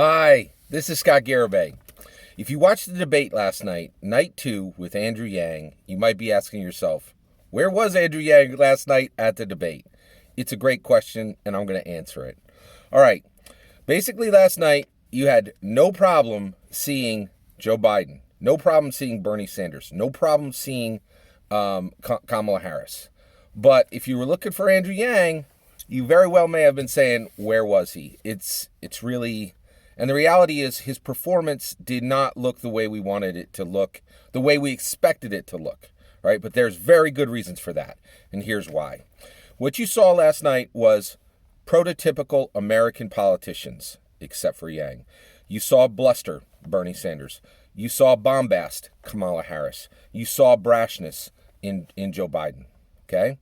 Hi, this is Scott Garibay. If you watched the debate last night, night 2 with Andrew Yang, you might be asking yourself, where was Andrew Yang last night at the debate? It's a great question, and I'm going to answer it. All right. Basically, last night, you had no problem seeing Joe Biden, no problem seeing Bernie Sanders, no problem seeing Kamala Harris. But if you were looking for Andrew Yang, you very well may have been saying, where was he? It's really... And the reality is his performance did not look the way we wanted it to look, the way we expected it to look, right? But there's very good reasons for that, and here's why. What you saw last night was prototypical American politicians, except for Yang. You saw bluster, Bernie Sanders. You saw bombast, Kamala Harris. You saw brashness in Joe Biden, okay?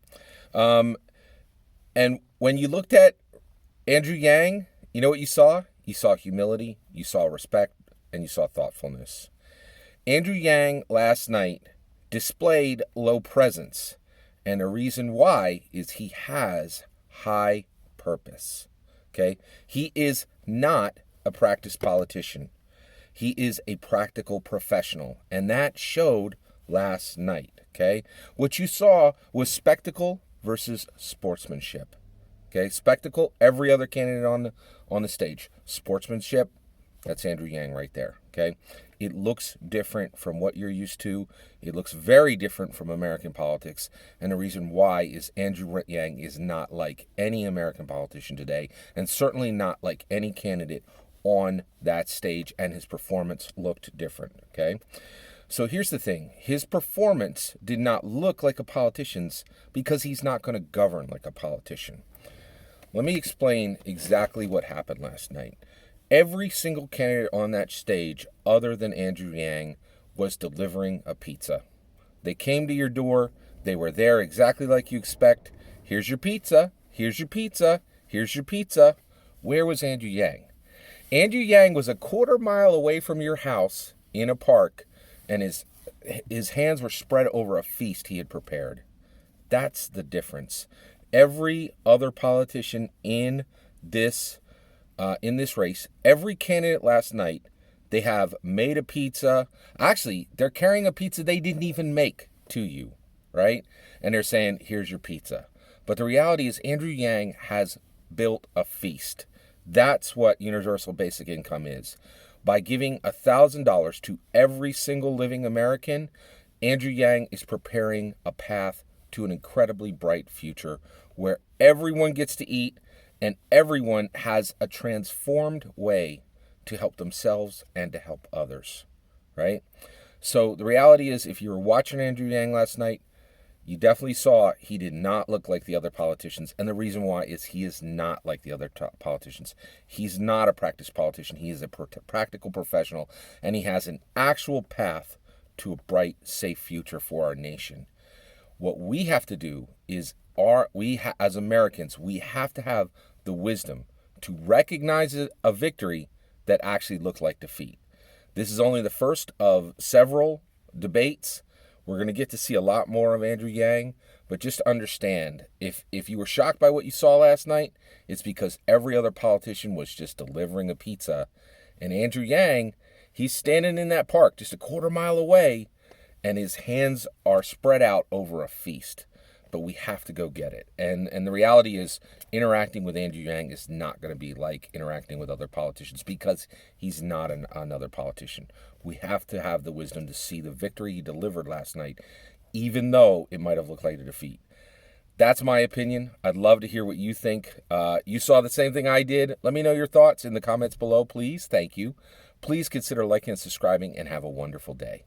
And when you looked at Andrew Yang, you know what you saw? You saw humility, you saw respect, and you saw thoughtfulness. Andrew Yang last night displayed low presence, and the reason why is he has high purpose. Okay? He is not a practiced politician. He is a practical professional, and that showed last night. Okay? What you saw was spectacle versus sportsmanship. Okay, spectacle, every other candidate on the stage. Sportsmanship, that's Andrew Yang right there. Okay, it looks different from what you're used to. It looks very different from American politics, and the reason why is Andrew Yang is not like any American politician today, and certainly not like any candidate on that stage, and his performance looked different. Okay. So here's the thing. His performance did not look like a politician's because he's not going to govern like a politician. Let me explain exactly what happened last night. Every single candidate on that stage, other than Andrew Yang, was delivering a pizza. They came to your door. They were there exactly like you expect. Here's your pizza. Here's your pizza. Here's your pizza. Where was Andrew Yang? Andrew Yang was a quarter mile away from your house in a park, and his hands were spread over a feast he had prepared. That's the difference. Every other politician in this race, every candidate last night, they have made a pizza. Actually, they're carrying a pizza they didn't even make to you, right? And they're saying, here's your pizza. But the reality is Andrew Yang has built a feast. That's what universal basic income is. By giving $1,000 to every single living American, Andrew Yang is preparing a path to an incredibly bright future where everyone gets to eat and everyone has a transformed way to help themselves and to help others, right? So the reality is, if you were watching Andrew Yang last night, you definitely saw he did not look like the other politicians. And the reason why is he is not like the other politicians. He's not a practiced politician. He is a practical professional, and he has an actual path to a bright, safe future for our nation. What we have to do is, as Americans, we have to have the wisdom to recognize a victory that actually looked like defeat. This is only the first of several debates. We're going to get to see a lot more of Andrew Yang, but just understand, if you were shocked by what you saw last night, it's because every other politician was just delivering a pizza. And Andrew Yang, he's standing in that park just a quarter mile away, and his hands are spread out over a feast. But we have to go get it. And the reality is, interacting with Andrew Yang is not going to be like interacting with other politicians because he's not another politician. We have to have the wisdom to see the victory he delivered last night, even though it might have looked like a defeat. That's my opinion. I'd love to hear what you think. You saw the same thing I did. Let me know your thoughts in the comments below, please. Thank you. Please consider liking and subscribing, and have a wonderful day.